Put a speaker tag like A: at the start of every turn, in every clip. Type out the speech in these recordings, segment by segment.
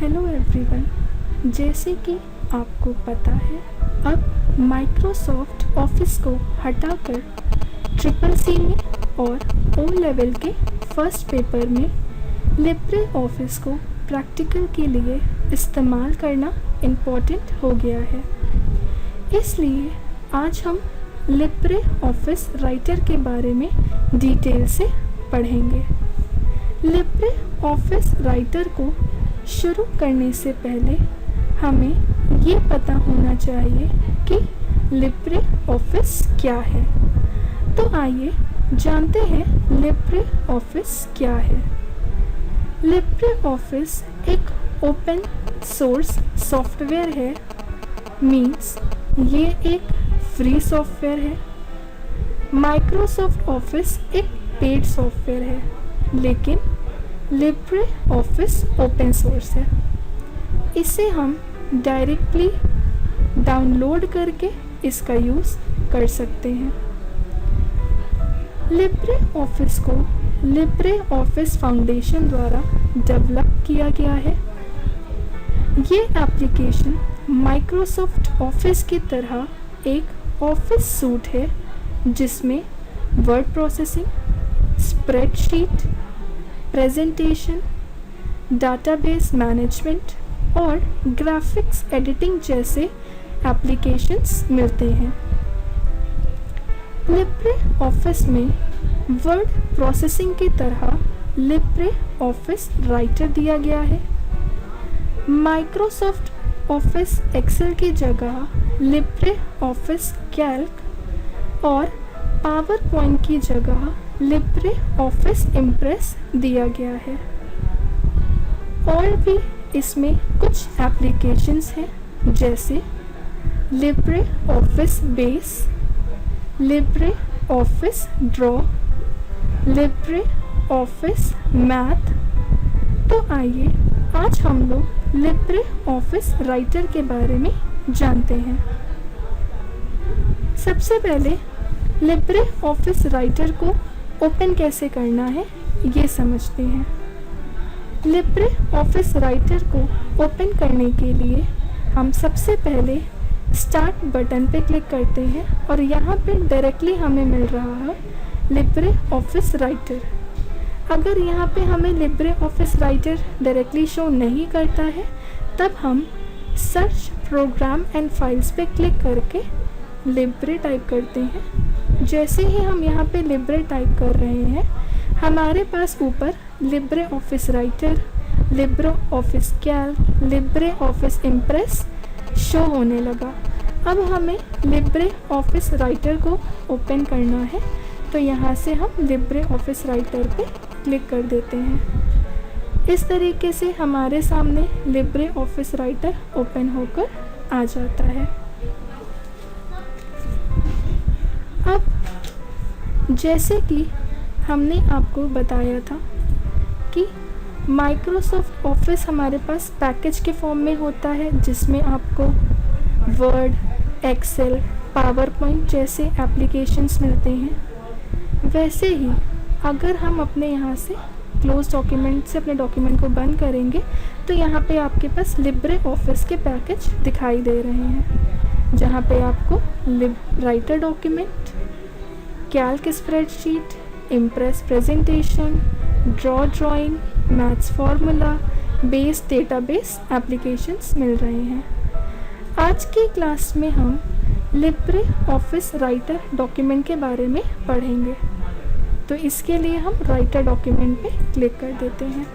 A: Hello everyone. जैसे कि आपको पता है, अब माइक्रोसॉफ्ट ऑफिस को हटाकर ट्रिपल सी में और ओ लेवल के फर्स्ट पेपर में लिब्रे ऑफिस को प्रैक्टिकल के लिए इस्तेमाल करना इम्पॉर्टेंट हो गया है। इसलिए आज हम लिब्रे ऑफिस राइटर के बारे में डिटेल से पढ़ेंगे। लिब्रे ऑफिस राइटर को शुरू करने से पहले हमें ये पता होना चाहिए कि लिब्रे ऑफिस क्या है। तो आइए जानते हैं लिब्रे ऑफिस क्या है। लिब्रे ऑफिस एक ओपन सोर्स सॉफ्टवेयर है, मीन्स ये एक फ्री सॉफ्टवेयर है। माइक्रोसॉफ्ट ऑफिस एक पेड सॉफ्टवेयर है, लेकिन लिब्रे ऑफिस ओपन सोर्स है। इसे हम डायरेक्टली डाउनलोड करके इसका यूज़ कर सकते हैं। लिब्रे ऑफिस को लिब्रे ऑफिस फाउंडेशन द्वारा डेवलप किया गया है। ये एप्लीकेशन माइक्रोसॉफ्ट ऑफिस की तरह एक ऑफिस सूट है जिसमें word processing, spreadsheet, presentation, database management और ग्राफिक्स एडिटिंग जैसे एप्लीकेशंस मिलते हैं। लिब्रे ऑफिस में वर्ड प्रोसेसिंग की तरह लिब्रे ऑफिस राइटर दिया गया है। माइक्रोसॉफ्ट ऑफिस एक्सेल की जगह लिब्रे ऑफिस कैल्क और पावर पॉइंट की जगह लिब्रे ऑफिस इम्प्रेस दिया गया है। और भी इसमें कुछ एप्लीकेशंस हैं जैसे Libre office base, Libre office draw, Libre office math. तो आइए आज हम लोग लिब्रे ऑफिस राइटर के बारे में जानते हैं। सबसे पहले लिब्रे ऑफिस राइटर को ओपन कैसे करना है ये समझते हैं। लिब्रे ऑफिस राइटर को ओपन करने के लिए हम सबसे पहले स्टार्ट बटन पे क्लिक करते हैं और यहाँ पे डायरेक्टली हमें मिल रहा है लिब्रे ऑफिस राइटर। अगर यहाँ पे हमें Libre office writer directly show नहीं करता है, तब हम सर्च प्रोग्राम एंड फाइल्स पे क्लिक करके लिब्रे टाइप करते हैं। जैसे ही हम यहाँ पे लिब्रे टाइप कर रहे हैं, हमारे पास ऊपर Libre office writer, Libre office Calc, Libre office impress show होने लगा। अब हमें लिब्रे ऑफिस राइटर को ओपन करना है, तो यहाँ से हम लिब्रे ऑफिस राइटर पे क्लिक कर देते हैं। इस तरीके से हमारे सामने लिब्रे ऑफिस राइटर ओपन होकर आ जाता है। अब जैसे कि हमने आपको बताया था कि माइक्रोसॉफ्ट ऑफिस हमारे पास पैकेज के फॉर्म में होता है, जिसमें आपको वर्ड, एक्सेल, पावर पॉइंट जैसे एप्लीकेशंस मिलते हैं। वैसे ही अगर हम अपने यहाँ से क्लोज डॉक्यूमेंट से अपने डॉक्यूमेंट को बंद करेंगे, तो यहाँ पे आपके पास लिब्रे ऑफिस के पैकेज दिखाई दे रहे हैं, जहाँ पे आपको Writer document, Calc spreadsheet, Impress presentation, Draw drawing, Maths formula, Base database applications मिल रहे हैं। आज की क्लास में हम लिब्रे ऑफिस राइटर डॉक्यूमेंट के बारे में पढ़ेंगे। तो इसके लिए हम राइटर डॉक्यूमेंट पे क्लिक कर देते हैं।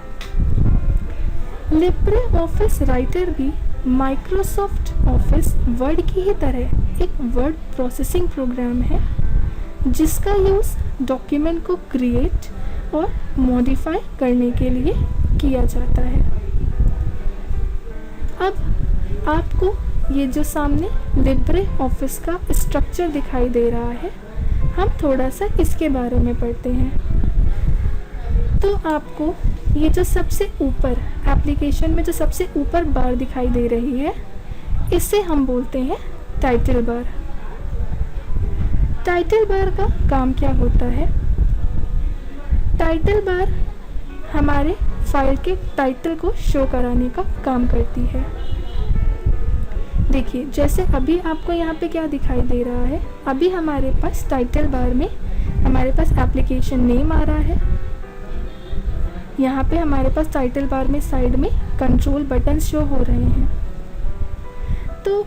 A: लिब्रे ऑफिस राइटर भी माइक्रोसॉफ्ट ऑफिस वर्ड की ही तरह एक वर्ड प्रोसेसिंग प्रोग्राम है, जिसका यूज़ डॉक्यूमेंट को क्रिएट और मॉडिफाई करने के लिए किया जाता है। अब आपको ये जो सामने लिब्रे ऑफिस का स्ट्रक्चर दिखाई दे रहा है, हम थोड़ा सा इसके बारे में पढ़ते हैं। तो आपको ये जो सबसे ऊपर एप्लीकेशन में जो सबसे ऊपर बार दिखाई दे रही है, इसे हम बोलते हैं टाइटल बार। टाइटल बार का काम क्या होता है? टाइटल बार हमारे फाइल के टाइटल को शो कराने का काम करती है। देखिए जैसे अभी आपको यहाँ पे क्या दिखाई दे रहा है, अभी हमारे पास टाइटल बार में हमारे पास एप्लीकेशन नेम आ रहा है। यहाँ पे हमारे पास टाइटल बार में साइड में कंट्रोल बटन शो हो रहे हैं। तो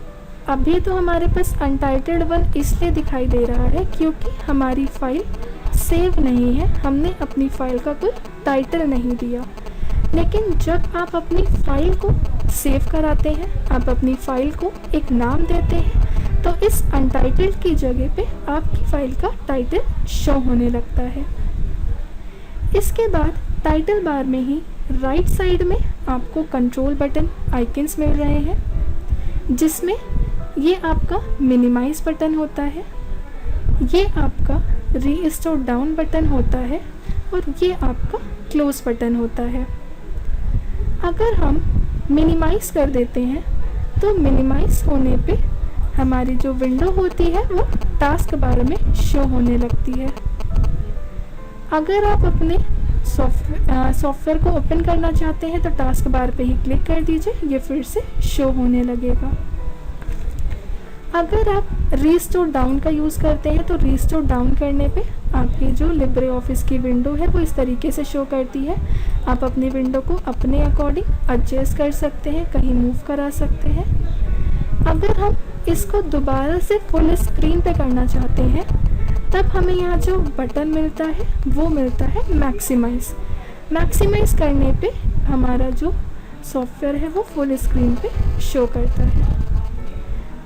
A: अभी तो हमारे पास अनटाइटल्ड वन इसलिए दिखाई दे रहा है क्योंकि हमारी फाइल सेव नहीं है, हमने अपनी फाइल का कोई टाइटल नहीं दिया। लेकिन जब आप अपनी फाइल को सेव कराते हैं, आप अपनी फाइल को एक नाम देते हैं, तो इस अनटाइटल्ड की जगह पे आपकी फाइल का टाइटल शो होने लगता है। इसके बाद टाइटल बार में ही राइट साइड में आपको कंट्रोल बटन आइकन्स मिल रहे हैं, जिसमें ये आपका मिनिमाइज बटन होता है, ये आपका रीस्टोर डाउन बटन होता है और ये आपका क्लोज बटन होता है। अगर हम मिनिमाइज कर देते हैं तो मिनिमाइज होने पे हमारी जो विंडो होती है वो टास्क बार में शो होने लगती है। अगर आप अपने सॉफ्टवेयर को ओपन करना चाहते हैं तो टास्क बार पे ही क्लिक कर दीजिए, ये फिर से शो होने लगेगा। अगर आप रीस्टोर डाउन का यूज़ करते हैं तो रीस्टोर डाउन करने पे आपकी जो लिब्रे ऑफिस की विंडो है वो इस तरीके से शो करती है। आप अपनी विंडो को अपने अकॉर्डिंग एडजस्ट कर सकते हैं, कहीं मूव करा सकते हैं। अगर हम इसको दोबारा से फुल स्क्रीन पे करना चाहते हैं तब हमें यहाँ जो बटन मिलता है वो मिलता है मैक्सिमाइज़। मैक्सिमाइज़ करने पे हमारा जो सॉफ्टवेयर है वो फुल स्क्रीन पे शो करता है।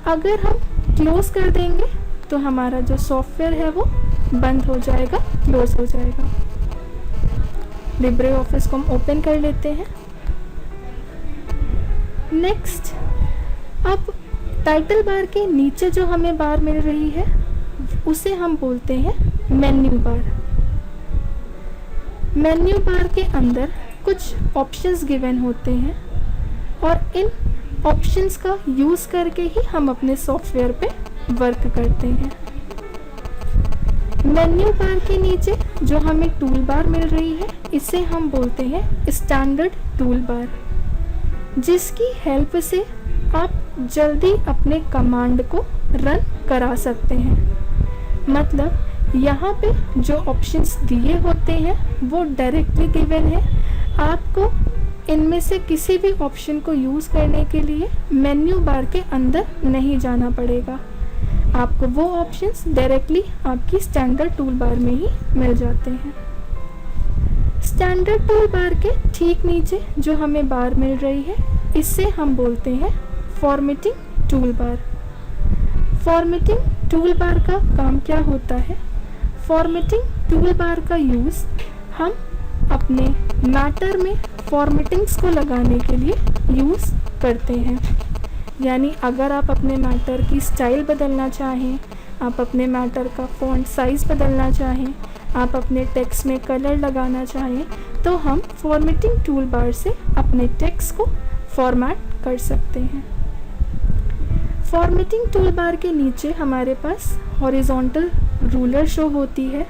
A: अगर हम क्लोज़ कर देंगे तो हमारा जो सॉफ्टवेयर है वो बंद हो जाएगा, क्लोज हो जाएगा। लिब्रे ऑफिस को हम ओपन कर लेते हैं। नेक्स्ट, अब टाइटल बार के नीचे जो हमें बार मिल रही है उसे हम बोलते हैं मेन्यू बार। मेन्यू बार के अंदर कुछ ऑप्शंस गिवन होते हैं और इन ऑप्शंस का यूज़ करके ही हम अपने सॉफ्टवेयर पे वर्क करते हैं। मेन्यू बार के नीचे जो हमें टूल बार मिल रही है इसे हम बोलते हैं स्टैंडर्ड टूल बार, जिसकी हेल्प से आप जल्दी अपने कमांड को रन करा सकते हैं। मतलब यहाँ पे जो ऑप्शंस दिए होते हैं वो डायरेक्टली गिवन है, आपको इनमें से किसी भी ऑप्शन को यूज़ करने के लिए मेन्यू बार के अंदर नहीं जाना पड़ेगा, आपको वो ऑप्शंस डायरेक्टली आपकी स्टैंडर्ड टूल बार में ही मिल जाते हैं। स्टैंडर्ड टूल बार के ठीक नीचे जो हमें बार मिल रही है इससे हम बोलते हैं formatting tool bar. Formatting tool bar का काम क्या होता है? फॉर्मेटिंग टूल बार का यूज़ हम अपने मैटर में फॉर्मेटिंग्स को लगाने के लिए यूज़ करते हैं। यानी अगर आप अपने मैटर की स्टाइल बदलना चाहें, आप अपने मैटर का फॉन्ट साइज़ बदलना चाहें, आप अपने टेक्स्ट में कलर लगाना चाहें, तो हम फॉर्मेटिंग टूल बार से अपने टेक्स्ट को फॉर्मेट कर सकते हैं। फॉर्मेटिंग टूल बार के नीचे हमारे पास हॉरिजॉन्टल रूलर शो होती है,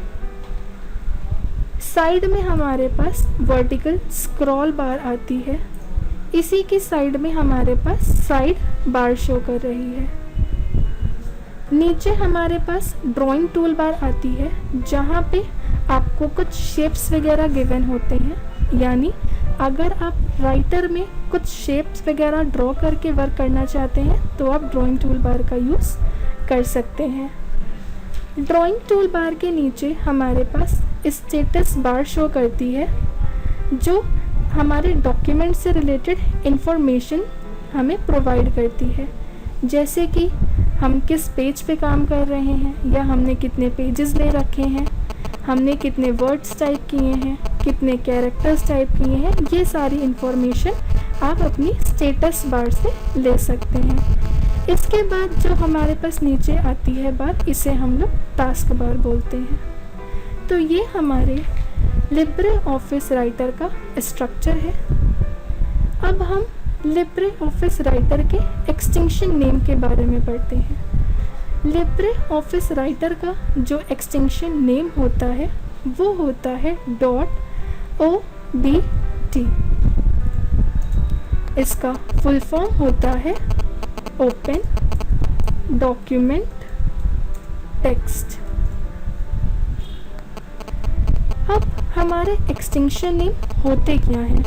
A: साइड में हमारे पास वर्टिकल स्क्रॉल बार आती है, इसी की साइड में हमारे पास साइड बार शो कर रही है। नीचे हमारे पास ड्राइंग टूल बार आती है जहाँ पे आपको कुछ शेप्स वगैरह गिवन होते हैं। यानी अगर आप राइटर में कुछ शेप्स वगैरह ड्रॉ करके वर्क करना चाहते हैं तो आप ड्राइंग टूल बार का यूज़ कर सकते हैं। ड्राइंग टूल बार के नीचे हमारे पास स्टेटस बार शो करती है जो हमारे डॉक्यूमेंट से रिलेटेड इंफॉर्मेशन हमें प्रोवाइड करती है, जैसे कि हम किस पेज पे काम कर रहे हैं या हमने कितने पेजेस ले रखे हैं, हमने कितने वर्ड्स टाइप किए हैं, कितने कैरेक्टर्स टाइप किए हैं, ये सारी इंफॉर्मेशन आप अपनी स्टेटस बार से ले सकते हैं। इसके बाद जो हमारे पास नीचे आती है बार, इसे हम लोग टास्क बार बोलते हैं। तो ये हमारे लिब्रे ऑफिस राइटर का स्ट्रक्चर है। अब हम लिब्रे ऑफिस राइटर के एक्सटेंशन नेम के बारे में पढ़ते हैं। लिब्रे ऑफिस राइटर का जो एक्सटेंशन नेम होता है वो होता है .org। ODT। इसका फुल फॉर्म होता है ओपन डॉक्यूमेंट टेक्स्ट। अब हमारे एक्सटेंशन नेम होते क्या हैं?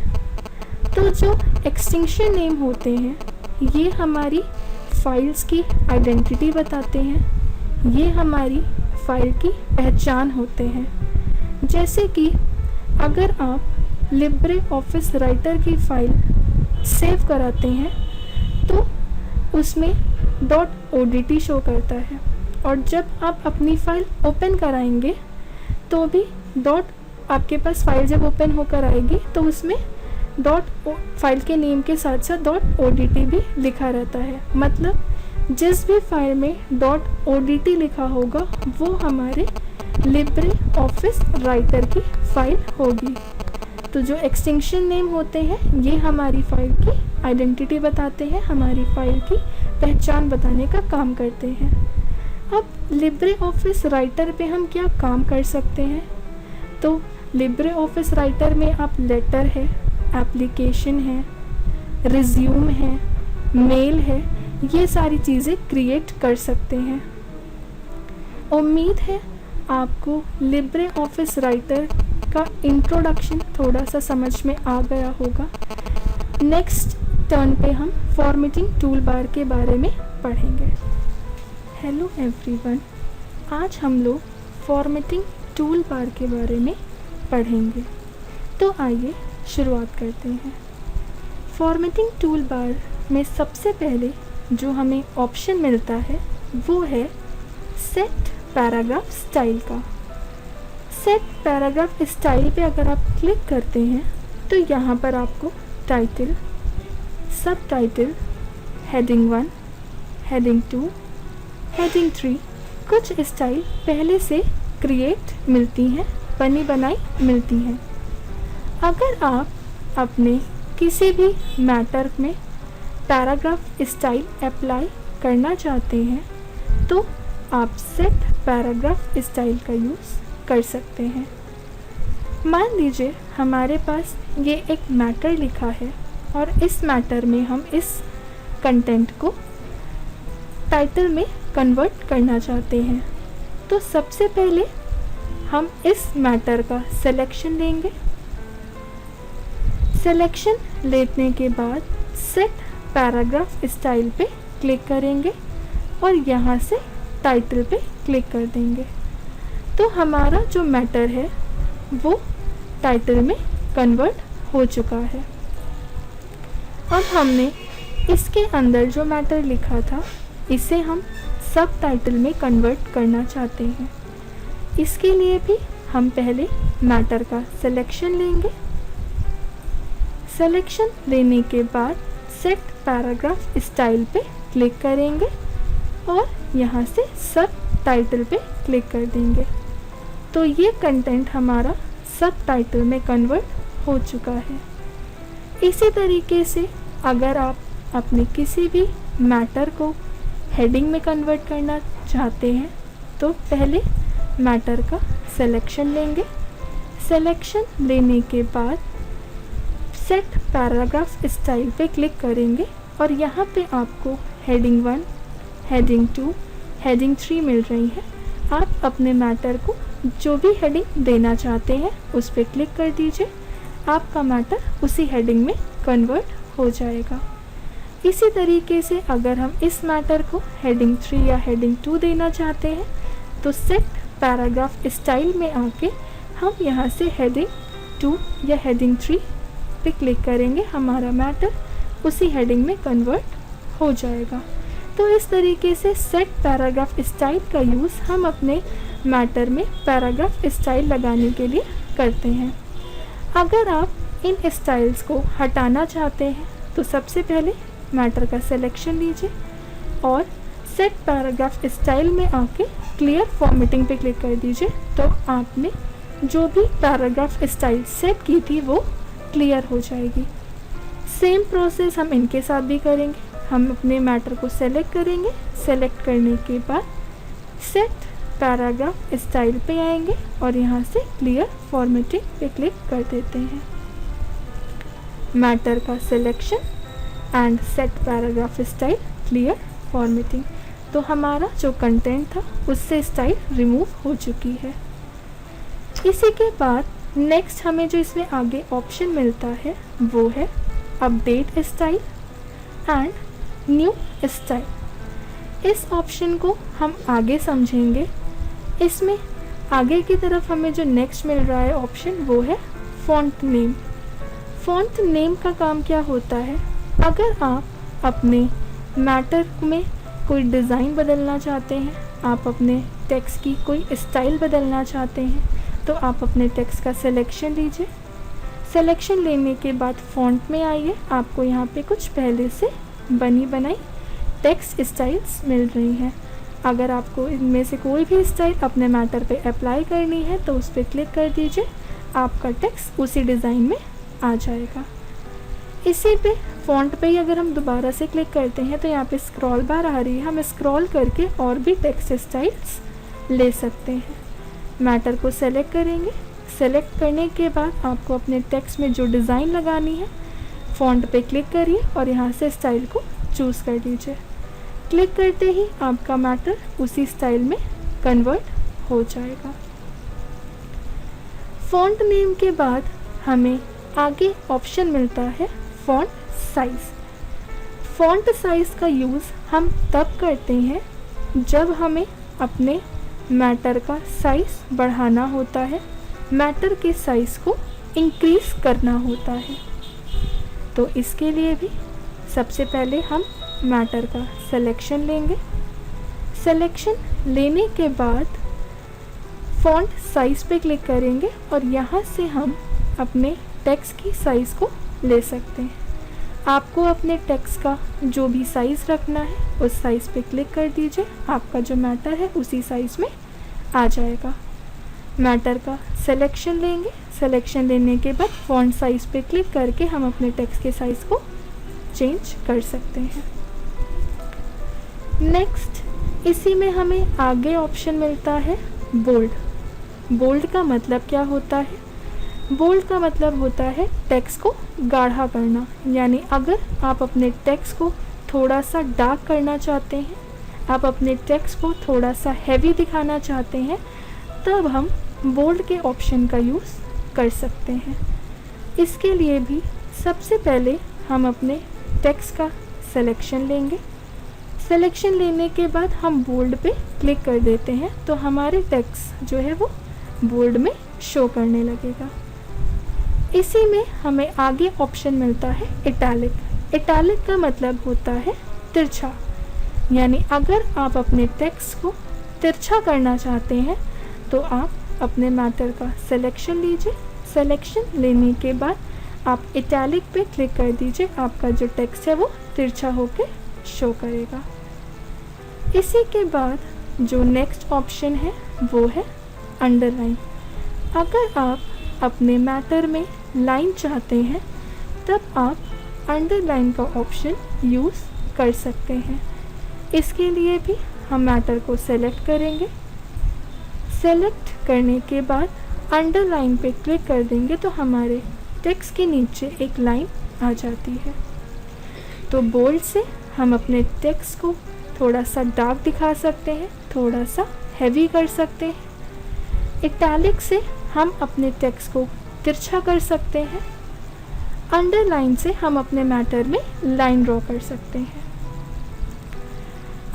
A: तो जो एक्सटेंशन नेम होते हैं ये हमारी फाइल्स की आइडेंटिटी बताते हैं, ये हमारी फाइल की पहचान होते हैं। जैसे कि अगर आप लिब्रे ऑफिस राइटर की फाइल सेव कराते हैं तो उसमें .odt शो करता है, और जब आप अपनी फ़ाइल ओपन कराएंगे तो भी आपके पास फाइल जब ओपन होकर आएगी तो उसमें फाइल के नेम के साथ साथ .odt भी लिखा रहता है। मतलब जिस भी फाइल में .odt लिखा होगा वो हमारे लिब्रे ऑफिस राइटर की फाइल होगी। तो जो एक्सटेंशन नेम होते हैं ये हमारी फाइल की आइडेंटिटी बताते हैं, हमारी फाइल की पहचान बताने का काम करते हैं। अब लिब्रे ऑफिस राइटर पे हम क्या काम कर सकते हैं? तो लिब्रे ऑफिस राइटर में आप लेटर है, एप्लीकेशन है, रिज्यूम है, मेल है, ये सारी चीज़ें क्रिएट कर सकते हैं। उम्मीद है आपको लिब्रे ऑफिस राइटर का इंट्रोडक्शन थोड़ा सा समझ में आ गया होगा। नेक्स्ट टर्न पे हम फॉर्मेटिंग टूल बार के बारे में पढ़ेंगे। हेलो एवरीवन, आज हम लोग फॉर्मेटिंग टूल बार के बारे में पढ़ेंगे। तो आइए शुरुआत करते हैं। फॉर्मेटिंग टूल बार में सबसे पहले जो हमें ऑप्शन मिलता है वो है सेट पैराग्राफ स्टाइल का। सेट पैराग्राफ स्टाइल पे अगर आप क्लिक करते हैं तो यहाँ पर आपको टाइटल, सब टाइटल, हेडिंग 1, हेडिंग 2, हेडिंग 3 कुछ स्टाइल पहले से क्रिएट मिलती हैं, बनी बनाई मिलती हैं। अगर आप अपने किसी भी मैटर में पैराग्राफ स्टाइल अप्लाई करना चाहते हैं तो आप सेट पैराग्राफ स्टाइल का यूज़ कर सकते हैं। मान लीजिए हमारे पास ये एक मैटर लिखा है और इस मैटर में हम इस कंटेंट को टाइटल में कन्वर्ट करना चाहते हैं। तो सबसे पहले हम इस मैटर का सिलेक्शन लेंगे। सिलेक्शन लेने के बाद सेट पैराग्राफ स्टाइल पे क्लिक करेंगे और यहाँ से टाइटल पे क्लिक कर देंगे। तो हमारा जो मैटर है वो टाइटल में कन्वर्ट हो चुका है। अब हमने इसके अंदर जो मैटर लिखा था इसे हम सब टाइटल में कन्वर्ट करना चाहते हैं। इसके लिए भी हम पहले मैटर का सिलेक्शन लेंगे। सिलेक्शन लेने के बाद सेट पैराग्राफ स्टाइल पे क्लिक करेंगे और यहाँ से सब टाइटल पे क्लिक कर देंगे। तो ये कंटेंट हमारा सब टाइटल में कन्वर्ट हो चुका है। इसी तरीके से अगर आप अपने किसी भी मैटर को हेडिंग में कन्वर्ट करना चाहते हैं तो पहले मैटर का सिलेक्शन लेंगे। सिलेक्शन लेने के बाद सेट पैराग्राफ स्टाइल पे क्लिक करेंगे और यहाँ पे आपको हेडिंग 1, हेडिंग 2, हेडिंग 3 मिल रही है। आप अपने मैटर को जो भी हेडिंग देना चाहते हैं उस पर क्लिक कर दीजिए, आपका मैटर उसी हेडिंग में कन्वर्ट हो जाएगा। इसी तरीके से अगर हम इस मैटर को हेडिंग 3 या हेडिंग 2 देना चाहते हैं तो सेट पैराग्राफ स्टाइल में आके हम यहाँ से हेडिंग 2 या हेडिंग 3 पे क्लिक करेंगे, हमारा मैटर उसी हेडिंग में कन्वर्ट हो जाएगा। तो इस तरीके से सेट पैराग्राफ स्टाइल का यूज़ हम अपने मैटर में पैराग्राफ स्टाइल लगाने के लिए करते हैं। अगर आप इन स्टाइल्स को हटाना चाहते हैं तो सबसे पहले मैटर का सिलेक्शन लीजिए और सेट पैराग्राफ स्टाइल में आके क्लियर फॉर्मेटिंग पे क्लिक कर दीजिए। तो आपने जो भी पैराग्राफ स्टाइल सेट की थी वो क्लियर हो जाएगी। सेम प्रोसेस हम इनके साथ भी करेंगे। हम अपने मैटर को सेलेक्ट करेंगे, सेलेक्ट करने के बाद सेट पैराग्राफ स्टाइल पे आएंगे और यहाँ से क्लियर फॉर्मेटिंग पे क्लिक कर देते हैं। मैटर का selection and set paragraph style clear formatting. तो हमारा जो कंटेंट था उससे स्टाइल रिमूव हो चुकी है। इसी के बाद नेक्स्ट हमें जो इसमें आगे ऑप्शन मिलता है वो है update style and new style. इस ऑप्शन को हम आगे समझेंगे। इसमें आगे की तरफ हमें जो नेक्स्ट मिल रहा है ऑप्शन वो है फॉन्ट नेम। फॉन्ट नेम का काम क्या होता है, अगर आप अपने मैटर में कोई डिज़ाइन बदलना चाहते हैं, आप अपने टेक्स्ट की कोई स्टाइल बदलना चाहते हैं, तो आप अपने टेक्स्ट का सिलेक्शन लीजिए। सिलेक्शन लेने के बाद फॉन्ट में आइए, आपको यहाँ पे कुछ पहले से बनी बनाई टेक्स्ट स्टाइल्स मिल रही हैं। अगर आपको इनमें से कोई भी स्टाइल अपने मैटर पे अप्लाई करनी है तो उस पर क्लिक कर दीजिए, आपका टेक्स्ट उसी डिज़ाइन में आ जाएगा। इसी पे फॉन्ट पे ही अगर हम दोबारा से क्लिक करते हैं तो यहाँ पे स्क्रॉल बार आ रही है, हम स्क्रॉल करके और भी टेक्स्ट स्टाइल्स ले सकते हैं। मैटर को सेलेक्ट करेंगे, सेलेक्ट करने के बाद आपको अपने टेक्स्ट में जो डिज़ाइन लगानी है फॉन्ट पे क्लिक करिए और यहाँ से स्टाइल को चूज़ कर लीजिए। क्लिक करते ही आपका मैटर उसी स्टाइल में कन्वर्ट हो जाएगा। फॉन्ट नेम के बाद हमें आगे ऑप्शन मिलता है फॉन्ट साइज़। फॉन्ट साइज़ का यूज़ हम तब करते हैं जब हमें अपने मैटर का साइज़ बढ़ाना होता है, मैटर के साइज़ को इंक्रीज़ करना होता है। तो इसके लिए भी सबसे पहले हम मैटर का सिलेक्शन लेंगे। सिलेक्शन लेने के बाद फॉन्ट साइज़ पे क्लिक करेंगे और यहाँ से हम अपने टेक्स्ट की साइज़ को ले सकते हैं। आपको अपने टेक्स्ट का जो भी साइज़ रखना है उस साइज़ पे क्लिक कर दीजिए, आपका जो मैटर है उसी साइज़ में आ जाएगा। मैटर का सिलेक्शन लेंगे, सिलेक्शन लेने के बाद फॉन्ट साइज़ पे क्लिक करके हम अपने टेक्स्ट के साइज़ को चेंज कर सकते हैं। नेक्स्ट इसी में हमें आगे ऑप्शन मिलता है बोल्ड। बोल्ड का मतलब क्या होता है? बोल्ड का मतलब होता है टेक्स्ट को गाढ़ा करना, यानी अगर आप अपने टेक्स्ट को थोड़ा सा डार्क करना चाहते हैं, आप अपने टेक्स्ट को थोड़ा सा हैवी दिखाना चाहते हैं, तब हम बोल्ड के ऑप्शन का यूज़ कर सकते हैं। इसके लिए भी सबसे पहले हम अपने टेक्स्ट का सिलेक्शन लेंगे। सिलेक्शन लेने के बाद हम बोल्ड पे क्लिक कर देते हैं तो हमारे टेक्स्ट जो है वो बोल्ड में शो करने लगेगा। इसी में हमें आगे ऑप्शन मिलता है इटैलिक। इटैलिक का मतलब होता है तिरछा, यानी अगर आप अपने टेक्स्ट को तिरछा करना चाहते हैं तो आप अपने मैटर का सिलेक्शन लीजिए। सिलेक्शन लेने के बाद आप इटैलिक पे क्लिक कर दीजिए, आपका जो टेक्स्ट है वो तिरछा होके शो करेगा। इसी के बाद जो नेक्स्ट ऑप्शन है वो है अंडरलाइन। अगर आप अपने मैटर में लाइन चाहते हैं तब आप अंडरलाइन का ऑप्शन यूज़ कर सकते हैं। इसके लिए भी हम मैटर को सेलेक्ट करेंगे। सेलेक्ट करने के बाद अंडरलाइन पे क्लिक कर देंगे तो हमारे टेक्स्ट के नीचे एक लाइन आ जाती है। तो बोल्ड से हम अपने टेक्स्ट को थोड़ा सा डार्क दिखा सकते हैं, थोड़ा सा हैवी कर सकते हैं। इटैलिक से हम अपने टेक्स्ट को तिरछा कर सकते हैं। अंडरलाइन से हम अपने मैटर में लाइन ड्रॉ कर सकते हैं।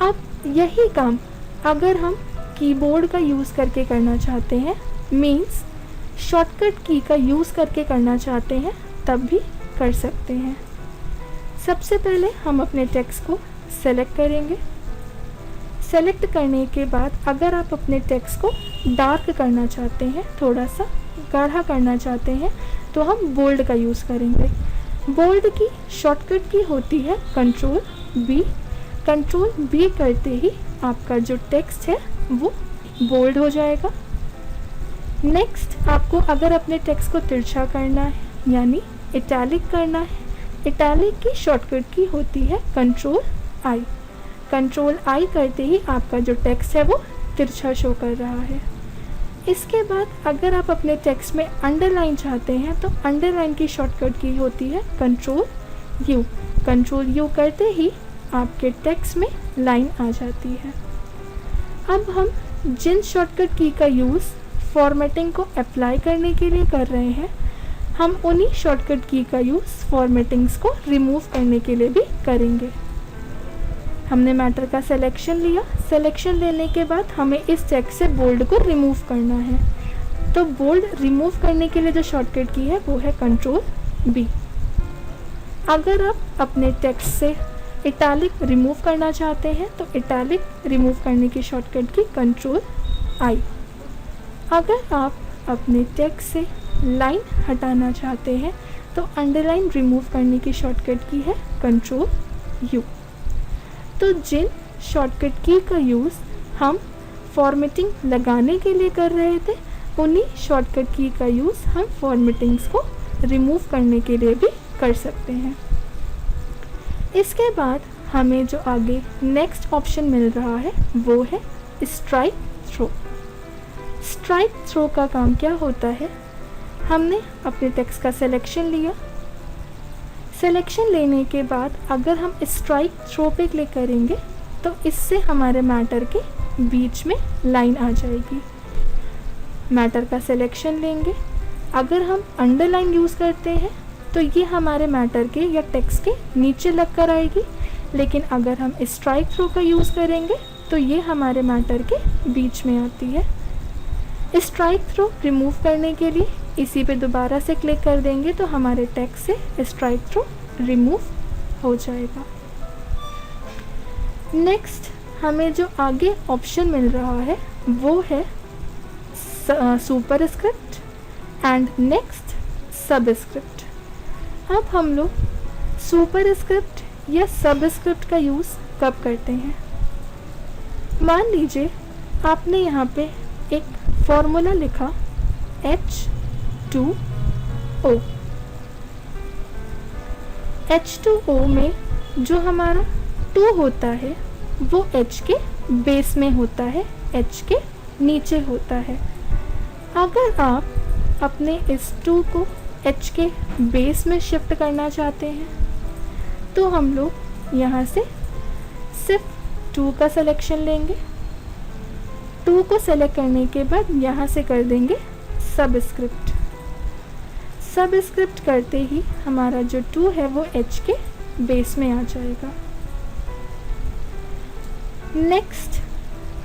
A: अब यही काम अगर हम कीबोर्ड का यूज़ करके करना चाहते हैं, मीन्स शॉर्टकट की का यूज़ करके करना चाहते हैं, तब भी कर सकते हैं। सबसे पहले हम अपने टेक्स्ट को सेलेक्ट करेंगे। सेलेक्ट करने के बाद अगर आप अपने टेक्स्ट को डार्क करना चाहते हैं, थोड़ा सा गाढ़ा करना चाहते हैं, तो हम बोल्ड का यूज़ करेंगे। बोल्ड की शॉर्टकट की होती है कंट्रोल बी। कंट्रोल बी करते ही आपका जो टेक्स्ट है वो बोल्ड हो जाएगा। नेक्स्ट आपको अगर अपने टेक्स्ट को तिरछा करना है यानी इटैलिक करना है, इटैलिक की शॉर्टकट की होती है कंट्रोल आई। कंट्रोल आई करते ही आपका जो टेक्स्ट है वो तिरछा शो कर रहा है। इसके बाद अगर आप अपने टेक्स्ट में अंडरलाइन चाहते हैं तो अंडरलाइन की शॉर्टकट की होती है कंट्रोल यू। कंट्रोल यू करते ही आपके टेक्स्ट में लाइन आ जाती है। अब हम जिन शॉर्टकट की का यूज़ फॉर्मेटिंग को अप्लाई करने के लिए कर रहे हैं, हम उन्हीं शॉर्टकट की का यूज़ फॉर्मेटिंग्स को रिमूव करने के लिए भी करेंगे। हमने मैटर का सिलेक्शन लिया। सिलेक्शन लेने के बाद हमें इस टेक्स्ट से बोल्ड को रिमूव करना है। तो बोल्ड रिमूव करने के लिए जो शॉर्टकट की है वो है कंट्रोल बी। अगर आप अपने टेक्स्ट से इटैलिक रिमूव करना चाहते हैं तो इटैलिक रिमूव करने की शॉर्टकट की कंट्रोल आई। अगर आप अपने टेक्स्ट से लाइन हटाना चाहते हैं तो अंडरलाइन रिमूव करने की शॉर्टकट की है कंट्रोल यू। तो जिन शॉर्टकट की का यूज़ हम फॉर्मेटिंग लगाने के लिए कर रहे थे, उन्हीं शॉर्टकट की का यूज़ हम फॉर्मेटिंग्स को रिमूव करने के लिए भी कर सकते हैं। इसके बाद हमें जो आगे नेक्स्ट ऑप्शन मिल रहा है वो है स्ट्राइक थ्रो। स्ट्राइक थ्रो का काम क्या होता है? हमने अपने टेक्स्ट का सिलेक्शन लिया। सिलेक्शन लेने के बाद अगर हम स्ट्राइक थ्रो पे क्लिक करेंगे तो इससे हमारे मैटर के बीच में लाइन आ जाएगी। मैटर का सिलेक्शन लेंगे। अगर हम अंडरलाइन यूज़ करते हैं तो ये हमारे मैटर के या टेक्स्ट के नीचे लग कर आएगी, लेकिन अगर हम स्ट्राइक थ्रो का यूज़ करेंगे तो ये हमारे मैटर के बीच में आती है। स्ट्राइक थ्रो रिमूव करने के लिए इसी पे दोबारा से क्लिक कर देंगे तो हमारे टेक्स्ट से स्ट्राइक थ्रो रिमूव हो जाएगा। नेक्स्ट हमें जो आगे ऑप्शन मिल रहा है वो है सुपरस्क्रिप्ट एंड नेक्स्ट सबस्क्रिप्ट। अब हम लोग सुपरस्क्रिप्ट या सबस्क्रिप्ट का यूज़ कब करते हैं? मान लीजिए आपने यहाँ पे एक फॉर्मूला लिखा H2O। H2O में जो हमारा 2 होता है वो H के बेस में होता है, H के नीचे होता है। अगर आप अपने इस 2 को H के बेस में शिफ्ट करना चाहते हैं तो हम लोग यहाँ से सिर्फ 2 का सिलेक्शन लेंगे। 2 को सेलेक्ट करने के बाद यहाँ से कर देंगे सबस्क्रिप्ट। सबस्क्रिप्ट करते ही हमारा जो 2 है वो H के बेस में आ जाएगा। नेक्स्ट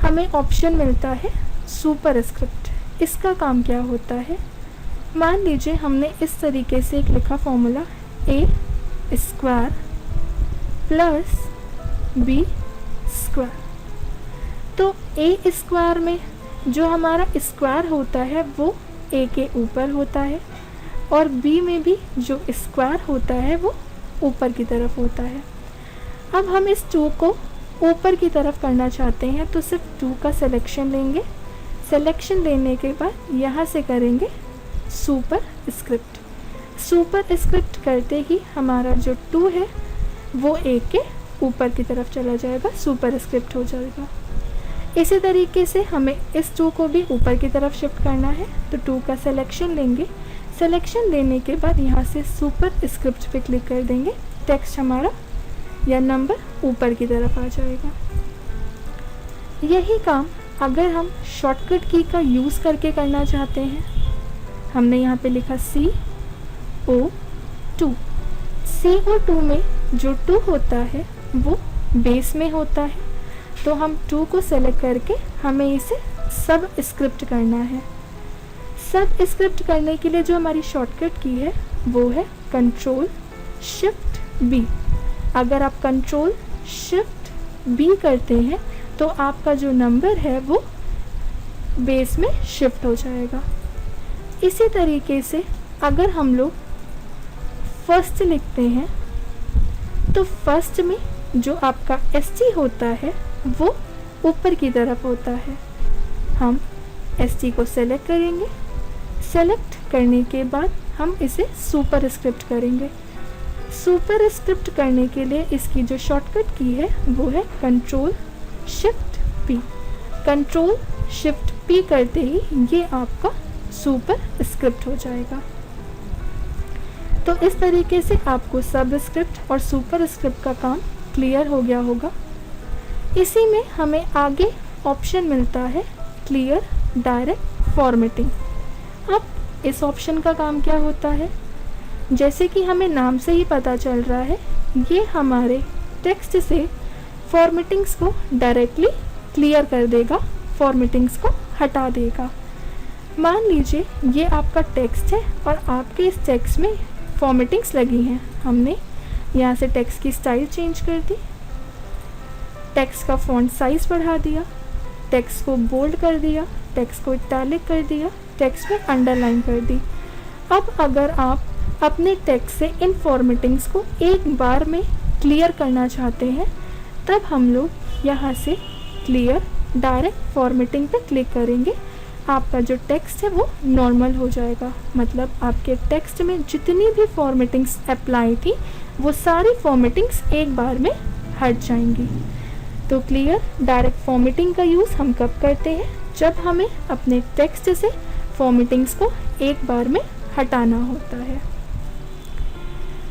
A: हमें ऑप्शन मिलता है सुपरस्क्रिप्ट। इसका काम क्या होता है? मान लीजिए हमने इस तरीके से एक लिखा फॉर्मूला a² प्लस b²। तो a² में जो हमारा स्क्वायर होता है वो a के ऊपर होता है और b में भी जो स्क्वायर होता है वो ऊपर की तरफ होता है। अब हम इस 2 को ऊपर की तरफ करना चाहते हैं तो सिर्फ 2 का सिलेक्शन लेंगे। सिलेक्शन लेने के बाद यहाँ से करेंगे सुपरस्क्रिप्ट। सुपरस्क्रिप्ट करते ही हमारा जो 2 है वो a के ऊपर की तरफ चला जाएगा, सुपरस्क्रिप्ट हो जाएगा। इसी तरीके से हमें इस 2 को भी ऊपर की तरफ शिफ्ट करना है तो 2 का सिलेक्शन लेंगे। सिलेक्शन लेने के बाद यहाँ से सुपरस्क्रिप्ट पे क्लिक कर देंगे, टेक्स्ट हमारा या नंबर ऊपर की तरफ आ जाएगा। यही काम अगर हम शॉर्टकट की का यूज़ करके करना चाहते हैं, हमने यहाँ पे लिखा CO2। CO2 में जो 2 होता है वो बेस में होता है, तो हम 2 को सेलेक्ट करके हमें इसे सब स्क्रिप्ट करना है। सब स्क्रिप्ट करने के लिए जो हमारी शॉर्टकट की है वो है कंट्रोल शिफ्ट बी। अगर आप कंट्रोल शिफ्ट बी करते हैं तो आपका जो नंबर है वो बेस में शिफ्ट हो जाएगा। इसी तरीके से अगर हम लोग फर्स्ट लिखते हैं तो फर्स्ट में जो आपका ST होता है वो ऊपर की तरफ होता है। हम ST को सेलेक्ट करेंगे। सेलेक्ट करने के बाद हम इसे सुपरस्क्रिप्ट करेंगे। सुपरस्क्रिप्ट करने के लिए इसकी जो शॉर्टकट की है वो है control shift B. Control shift P करते ही ये आपका सुपर स्क्रिप्ट हो जाएगा। तो इस तरीके से आपको सबस्क्रिप्ट और सुपर स्क्रिप्ट का काम क्लियर हो गया होगा। इसी में हमें आगे ऑप्शन मिलता है क्लियर डायरेक्ट फॉर्मेटिंग। अब इस ऑप्शन का काम क्या होता है, जैसे कि हमें नाम से ही पता चल रहा है, ये हमारे टेक्स्ट से फॉर्मेटिंग्स को डायरेक्टली क्लियर कर देगा, फॉर्मेटिंग्स को हटा देगा। मान लीजिए ये आपका टेक्स्ट है और आपके इस टेक्स्ट में फॉर्मेटिंग्स लगी हैं। हमने यहाँ से टेक्स्ट की स्टाइल चेंज कर दी, टेक्स्ट का फॉन्ट साइज़ बढ़ा दिया, टेक्स्ट को बोल्ड कर दिया, टेक्स्ट को इटैलिक कर दिया, टेक्स्ट में अंडरलाइन कर दी। अब अगर आप अपने टेक्स्ट से इन फॉर्मेटिंग्स को एक बार में क्लियर करना चाहते हैं, तब हम लोग यहाँ से क्लियर डायरेक्ट फॉर्मेटिंग पे क्लिक करेंगे। आपका जो टेक्स्ट है वो नॉर्मल हो जाएगा, मतलब आपके टेक्स्ट में जितनी भी फॉर्मेटिंग्स अप्लाई थी वो सारी फॉर्मेटिंग्स एक बार में हट जाएंगी। तो क्लियर डायरेक्ट फॉर्मेटिंग का यूज़ हम कब करते हैं, जब हमें अपने टेक्स्ट से फॉर्मेटिंग्स को एक बार में हटाना होता है।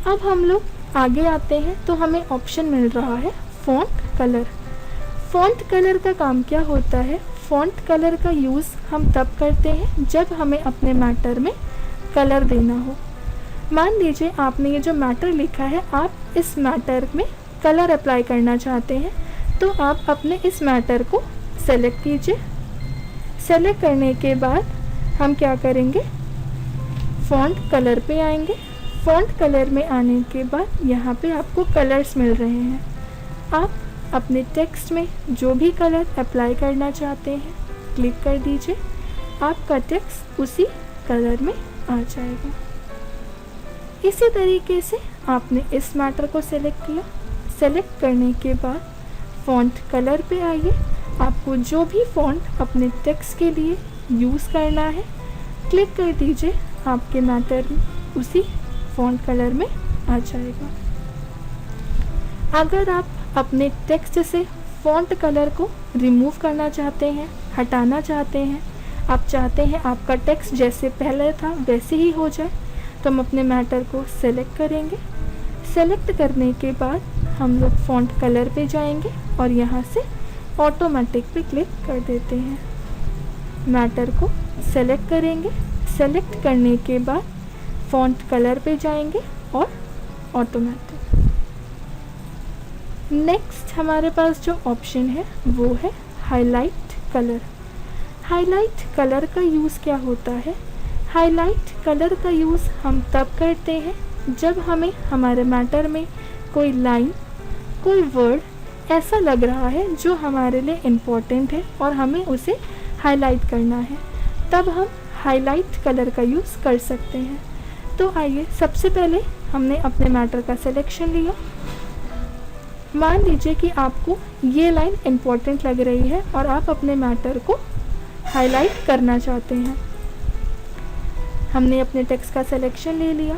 A: अब हम लोग आगे आते हैं तो हमें ऑप्शन मिल रहा है फ़ॉन्ट कलर। फ़ॉन्ट कलर का काम क्या होता है, फ़ॉन्ट कलर का यूज़ हम तब करते हैं जब हमें अपने मैटर में कलर देना हो। मान लीजिए आपने ये जो मैटर लिखा है, आप इस मैटर में कलर अप्लाई करना चाहते हैं, तो आप अपने इस मैटर को सेलेक्ट कीजिए। सेलेक्ट करने के बाद हम क्या करेंगे, फ़ॉन्ट कलर पे आएंगे। फ़ॉन्ट कलर में आने के बाद यहाँ पे आपको कलर्स मिल रहे हैं। आप अपने टेक्स्ट में जो भी कलर अप्लाई करना चाहते हैं क्लिक कर दीजिए, आपका टेक्स्ट उसी कलर में आ जाएगा। इसी तरीके से आपने इस मैटर को सेलेक्ट किया। सेलेक्ट करने के बाद फ़ॉन्ट कलर पे आइए, आपको जो भी फ़ॉन्ट अपने टेक्स्ट के लिए यूज़ करना है क्लिक कर दीजिए, आपके मैटर उसी फ़ॉन्ट कलर में आ जाएगा। अगर आप अपने टेक्स्ट से फ़ॉन्ट कलर को रिमूव करना चाहते हैं, हटाना चाहते हैं, आप चाहते हैं आपका टेक्स्ट जैसे पहले था वैसे ही हो जाए, तो हम अपने मैटर को सेलेक्ट करेंगे। सेलेक्ट करने के बाद हम लोग फ़ॉन्ट कलर पे जाएंगे और यहाँ से ऑटोमेटिक पे क्लिक कर देते हैं। मैटर को सेलेक्ट करेंगे, सेलेक्ट करने के बाद फ़ॉन्ट कलर पे जाएंगे और ऑटोमेटिक। नेक्स्ट हमारे पास जो ऑप्शन है वो है हाईलाइट कलर। हाईलाइट कलर का यूज़ क्या होता है, हाईलाइट कलर का यूज़ हम तब करते हैं जब हमें हमारे मैटर में कोई लाइन, कोई वर्ड ऐसा लग रहा है जो हमारे लिए इम्पोर्टेंट है और हमें उसे हाईलाइट करना है, तब हम हाईलाइट कलर का यूज़ कर सकते हैं। तो आइए, सबसे पहले हमने अपने मैटर का सिलेक्शन लिया। मान लीजिए कि आपको ये लाइन इम्पोर्टेंट लग रही है और आप अपने मैटर को हाईलाइट करना चाहते हैं। हमने अपने टेक्स्ट का सिलेक्शन ले लिया।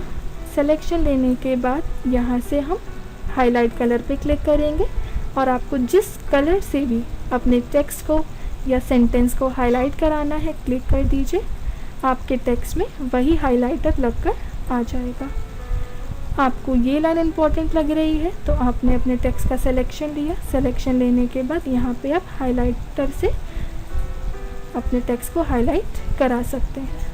A: सिलेक्शन लेने के बाद यहाँ से हम हाईलाइट कलर पे क्लिक करेंगे और आपको जिस कलर से भी अपने टेक्स्ट को या सेंटेंस को हाईलाइट कराना है क्लिक कर दीजिए, आपके टेक्स्ट में वही हाईलाइटर लगकर आ जाएगा। आपको ये लाइन इम्पोर्टेंट लग रही है तो आपने अपने टेक्स्ट का सिलेक्शन लिया। सिलेक्शन लेने के बाद यहाँ पे आप हाईलाइटर से अपने टेक्स्ट को हाईलाइट करा सकते हैं।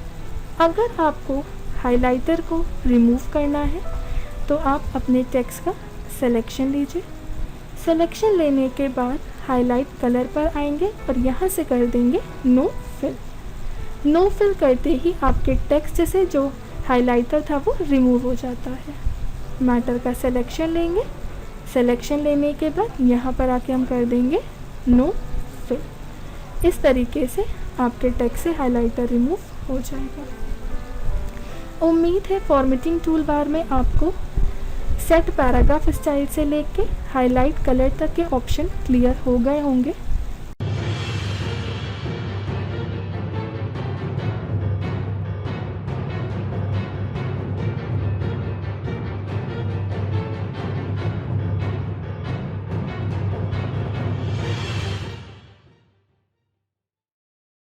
A: अगर आपको हाईलाइटर को रिमूव करना है तो आप अपने टेक्स्ट का सिलेक्शन लीजिए। सिलेक्शन लेने के बाद हाईलाइट कलर पर आएंगे और यहाँ से कर देंगे नो फिल। नो फिल करते ही आपके टेक्स्ट से जो हाईलाइटर था वो रिमूव हो जाता है। मैटर का सिलेक्शन लेंगे। सिलेक्शन लेने के बाद यहाँ पर आके हम कर देंगे नो फिल। इस तरीके से आपके टेक्स्ट से हाईलाइटर रिमूव हो जाएगा। उम्मीद है फॉर्मेटिंग टूल बार में आपको सेट पैराग्राफ स्टाइल से लेके हाईलाइट कलर तक के ऑप्शन क्लियर हो गए होंगे।